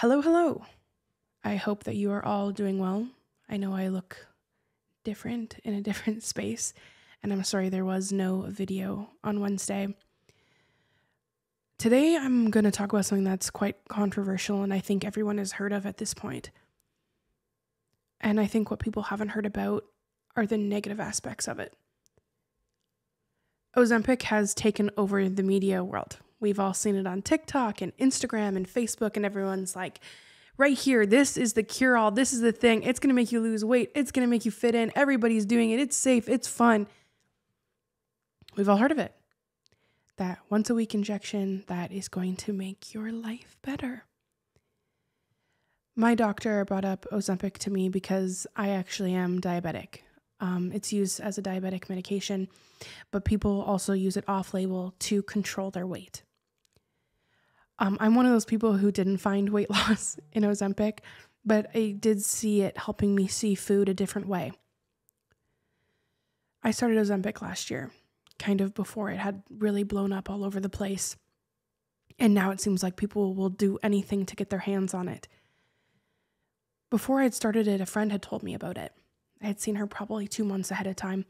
Hello, hello. I hope that you are all doing well. I know I look different in a different space, and I'm sorry there was no video on Wednesday. Today, I'm going to talk about something that's quite controversial, and I think everyone has heard of at this point. And I think what people haven't heard about are the negative aspects of it. Ozempic has taken over the media world. We've all seen it on TikTok and Instagram and Facebook, and everyone's like, right here, this is the cure-all, this is the thing, it's going to make you lose weight, it's going to make you fit in, everybody's doing it, it's safe, it's fun. We've all heard of it. That once-a-week injection that is going to make your life better. My doctor brought up Ozempic to me because I actually am diabetic. It's used as a diabetic medication, but people also use it off-label to control their weight. I'm one of those people who didn't find weight loss in Ozempic, but I did see it helping me see food a different way. I started Ozempic last year, kind of before it had really blown up all over the place. And now it seems like people will do anything to get their hands on it. Before I had started it, a friend had told me about it. I had seen her probably 2 months ahead of time.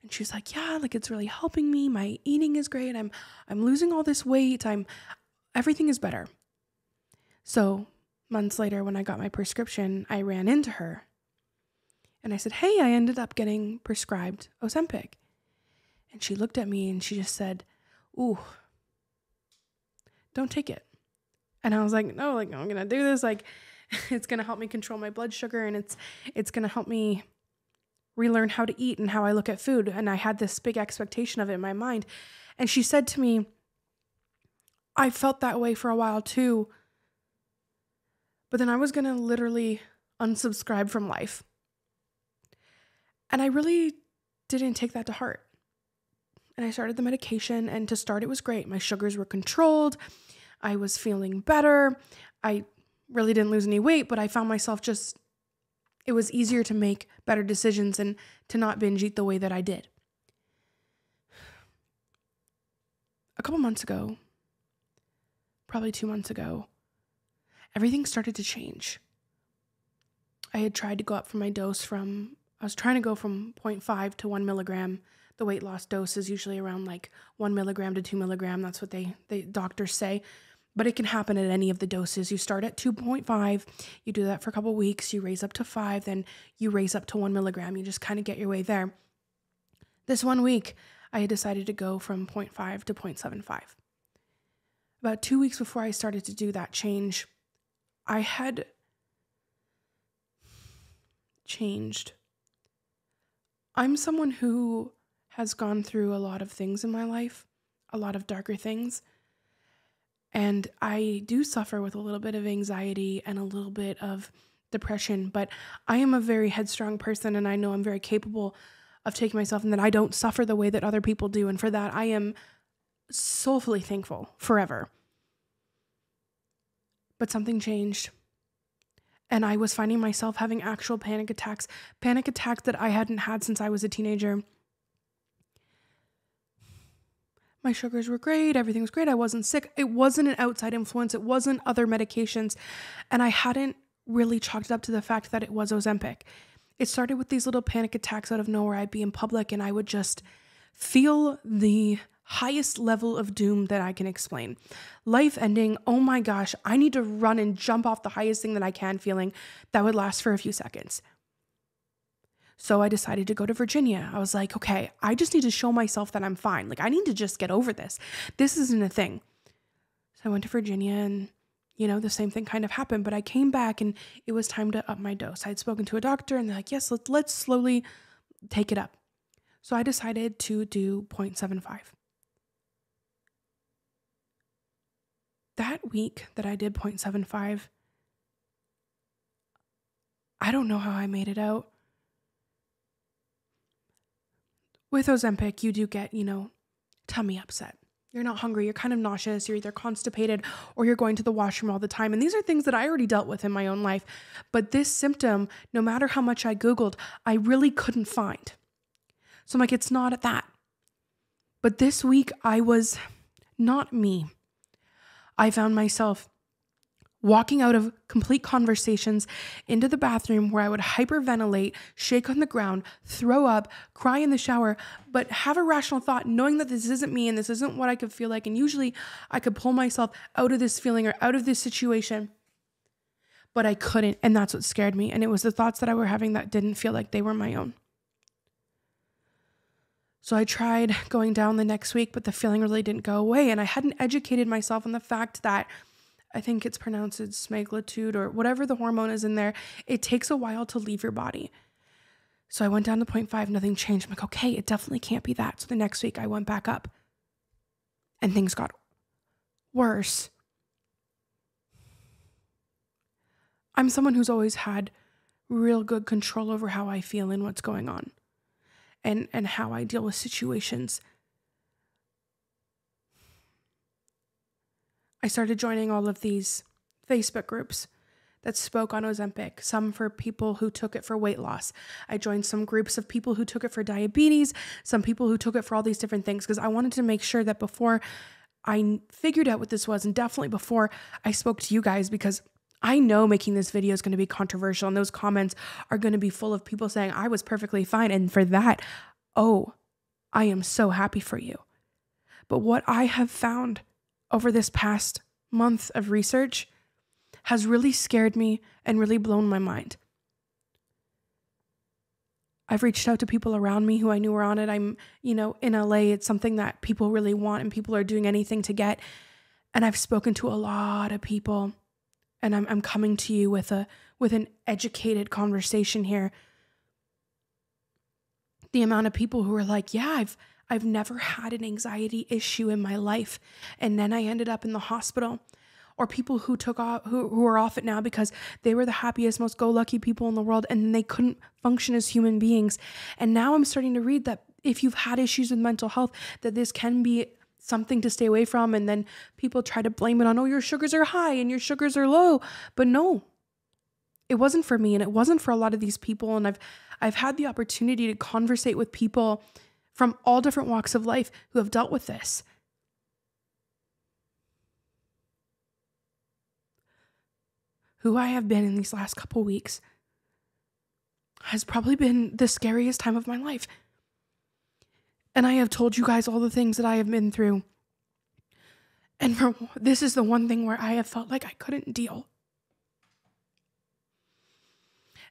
And she was like, yeah, like it's really helping me. My eating is great. I'm losing all this weight. Everything is better. So months later, when I got my prescription, I ran into her and I said, hey, I ended up getting prescribed Ozempic. And she looked at me and she just said, ooh, don't take it. And I was like, no, like I'm going to do this. Like it's going to help me control my blood sugar and it's going to help me relearn how to eat and how I look at food. And I had this big expectation of it in my mind. And she said to me, I felt that way for a while too, but then I was going to literally unsubscribe from life. And I really didn't take that to heart. And I started the medication, and to start, it was great. My sugars were controlled. I was feeling better. I really didn't lose any weight, but I found myself it was easier to make better decisions and to not binge eat the way that I did. A couple months ago, probably 2 months ago, everything started to change. I had tried to go up from my dose I was trying to go from 0.5 to 1 milligram. The weight loss dose is usually around like 1 milligram to 2 milligram. That's what they doctors say. But it can happen at any of the doses. You start at 2.5, you do that for a couple weeks, you raise up to 5, then you raise up to 1 milligram. You just kind of get your way there. This 1 week, I had decided to go from 0.5 to 0.75. About 2 weeks before I started to do that change, I had changed. I'm someone who has gone through a lot of things in my life, a lot of darker things, and I do suffer with a little bit of anxiety and a little bit of depression, but I am a very headstrong person, and I know I'm very capable of taking myself and that I don't suffer the way that other people do, and for that I am soulfully thankful forever. But something changed. And I was finding myself having actual panic attacks that I hadn't had since I was a teenager. My sugars were great. Everything was great. I wasn't sick. It wasn't an outside influence. It wasn't other medications. And I hadn't really chalked it up to the fact that it was Ozempic. It started with these little panic attacks out of nowhere. I'd be in public and I would just feel the highest level of doom that I can explain. Life ending, oh my gosh, I need to run and jump off the highest thing that I can feeling that would last for a few seconds. So I decided to go to Virginia. I was like, okay, I just need to show myself that I'm fine. Like I need to just get over this. This isn't a thing. So I went to Virginia and the same thing kind of happened, but I came back and it was time to up my dose. I had spoken to a doctor and they're like, yes, let's slowly take it up. So I decided to do 0.75. That week that I did 0.75, I don't know how I made it out. With Ozempic, you do get, tummy upset. You're not hungry, you're kind of nauseous, you're either constipated or you're going to the washroom all the time. And these are things that I already dealt with in my own life. But this symptom, no matter how much I Googled, I really couldn't find. So I'm like, it's not that. But this week I was not me. I found myself walking out of complete conversations into the bathroom where I would hyperventilate, shake on the ground, throw up, cry in the shower, but have a rational thought knowing that this isn't me and this isn't what I could feel like. And usually I could pull myself out of this feeling or out of this situation, but I couldn't. And that's what scared me. And it was the thoughts that I were having that didn't feel like they were my own. So I tried going down the next week, but the feeling really didn't go away. And I hadn't educated myself on the fact that I think it's pronounced semaglutide or whatever the hormone is in there. It takes a while to leave your body. So I went down to 0.5, nothing changed. I'm like, okay, it definitely can't be that. So the next week I went back up and things got worse. I'm someone who's always had real good control over how I feel and what's going on and how I deal with situations. I started joining all of these Facebook groups that spoke on Ozempic, some for people who took it for weight loss. I joined some groups of people who took it for diabetes, some people who took it for all these different things, because I wanted to make sure that before I figured out what this was, and definitely before I spoke to you guys, because I know making this video is going to be controversial and those comments are going to be full of people saying I was perfectly fine. And for that, oh, I am so happy for you. But what I have found over this past month of research has really scared me and really blown my mind. I've reached out to people around me who I knew were on it. I'm, in LA, it's something that people really want and people are doing anything to get. And I've spoken to a lot of people, and I'm coming to you with an educated conversation here. The amount of people who are like, yeah, I've never had an anxiety issue in my life, and then I ended up in the hospital. Or people who took off, who are off it now because they were the happiest, most go-lucky people in the world, and they couldn't function as human beings. And now I'm starting to read that if you've had issues with mental health, that this can be something to stay away from. And then people try to blame it on, oh, your sugars are high and your sugars are low. But no, it wasn't for me, and it wasn't for a lot of these people. And I've had the opportunity to conversate with people from all different walks of life who have dealt with this. Who I have been in these last couple weeks has probably been the scariest time of my life. And I have told you guys all the things that I have been through. And this is the one thing where I have felt like I couldn't deal.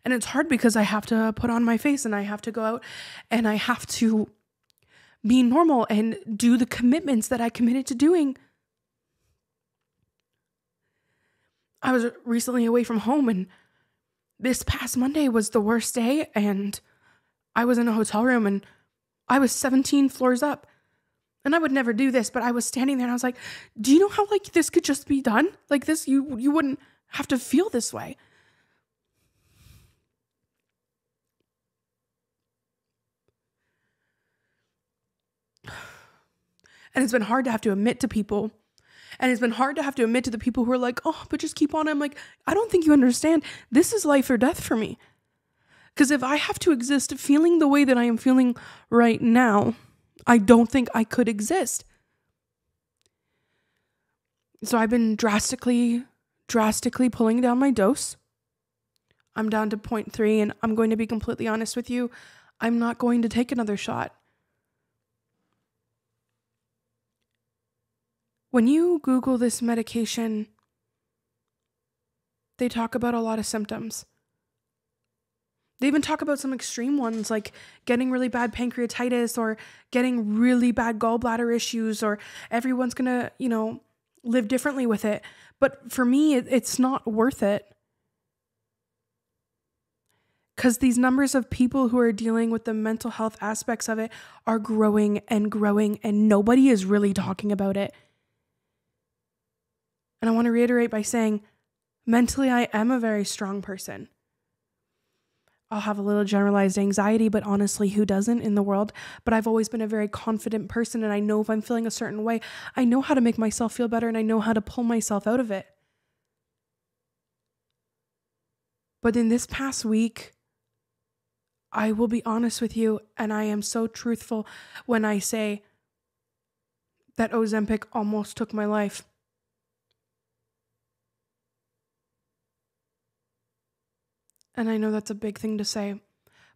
And it's hard because I have to put on my face and I have to go out and I have to be normal and do the commitments that I committed to doing. I was recently away from home, and this past Monday was the worst day, and I was in a hotel room and I was 17 floors up. And I would never do this, but I was standing there and I was like, do you know how this could just be done? Like this, you wouldn't have to feel this way. And it's been hard to have to admit to people. And it's been hard to have to admit to the people who are like, oh, but just keep on. I'm like, I don't think you understand. This is life or death for me. Because if I have to exist feeling the way that I am feeling right now, I don't think I could exist. So I've been drastically pulling down my dose. I'm down to 0.3, and I'm going to be completely honest with you. I'm not going to take another shot. When you Google this medication, they talk about a lot of symptoms. They even talk about some extreme ones like getting really bad pancreatitis or getting really bad gallbladder issues, or everyone's going to, live differently with it. But for me, it's not worth it. Because these numbers of people who are dealing with the mental health aspects of it are growing, and nobody is really talking about it. And I want to reiterate by saying, mentally, I am a very strong person. I'll have a little generalized anxiety, but honestly, who doesn't in the world? But I've always been a very confident person, and I know if I'm feeling a certain way, I know how to make myself feel better, and I know how to pull myself out of it. But in this past week, I will be honest with you, and I am so truthful when I say that Ozempic almost took my life. And I know that's a big thing to say,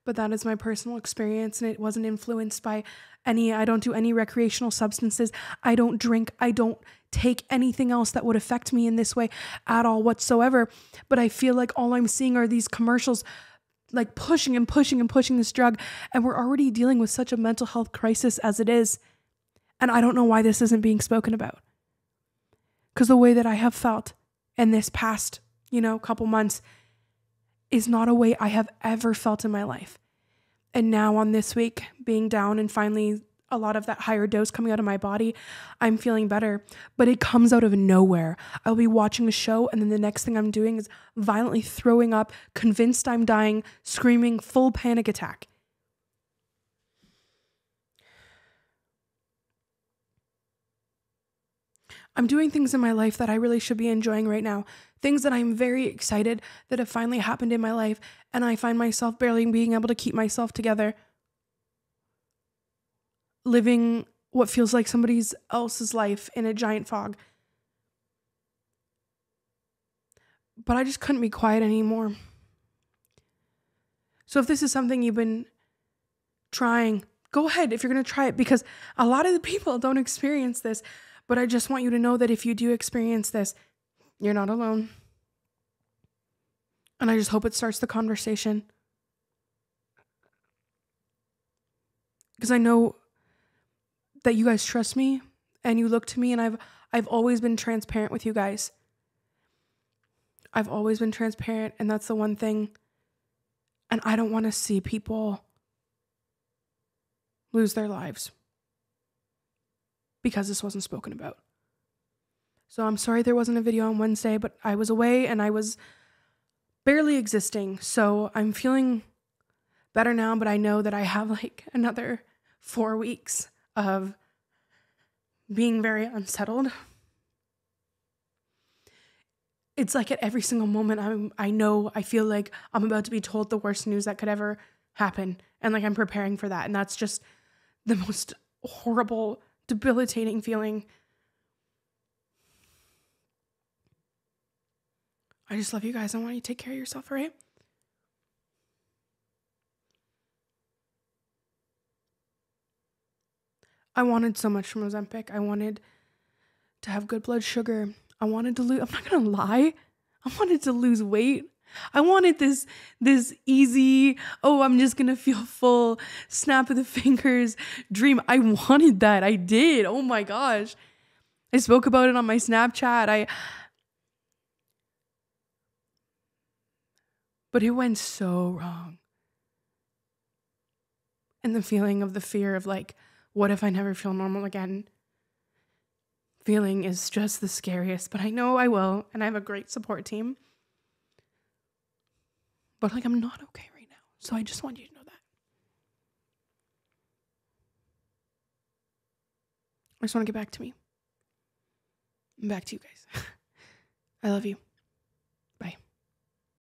but that is my personal experience, and it wasn't influenced by I don't do any recreational substances. I don't drink. I don't take anything else that would affect me in this way at all whatsoever. But I feel like all I'm seeing are these commercials like pushing and pushing and pushing this drug. And we're already dealing with such a mental health crisis as it is. And I don't know why this isn't being spoken about. Because the way that I have felt in this past, couple months is not a way I have ever felt in my life. And now on this week, being down and finally a lot of that higher dose coming out of my body, I'm feeling better. But it comes out of nowhere. I'll be watching a show, and then the next thing I'm doing is violently throwing up, convinced I'm dying, screaming, full panic attack. I'm doing things in my life that I really should be enjoying right now. Things that I'm very excited that have finally happened in my life, and I find myself barely being able to keep myself together. Living what feels like somebody else's life in a giant fog. But I just couldn't be quiet anymore. So if this is something you've been trying, go ahead if you're going to try it, because a lot of the people don't experience this. But I just want you to know that if you do experience this, you're not alone. And I just hope it starts the conversation. Because I know that you guys trust me and you look to me, and I've always been transparent with you guys. I've always been transparent, and that's the one thing. And I don't want to see people lose their lives because this wasn't spoken about. So I'm sorry there wasn't a video on Wednesday, but I was away and I was barely existing. So I'm feeling better now, but I know that I have like another 4 weeks of being very unsettled. It's like at every single moment I feel like I'm about to be told the worst news that could ever happen. And like I'm preparing for that. And that's just the most horrible, debilitating feeling. I just love you guys. I want you to take care of yourself, all right? I wanted so much from Ozempic. I wanted to have good blood sugar. I wanted to lose, I'm not gonna lie, I wanted to lose weight. I wanted this easy, I'm just gonna feel full, snap of the fingers dream. I wanted that. I did. Oh my gosh. I spoke about it on my Snapchat. But it went so wrong. And the feeling of the fear of like, what if I never feel normal again? Feeling is just the scariest, but I know I will, and I have a great support team. But like, I'm not okay right now, so I just want you to know that. I just want to get back to me. And back to you guys. I love you.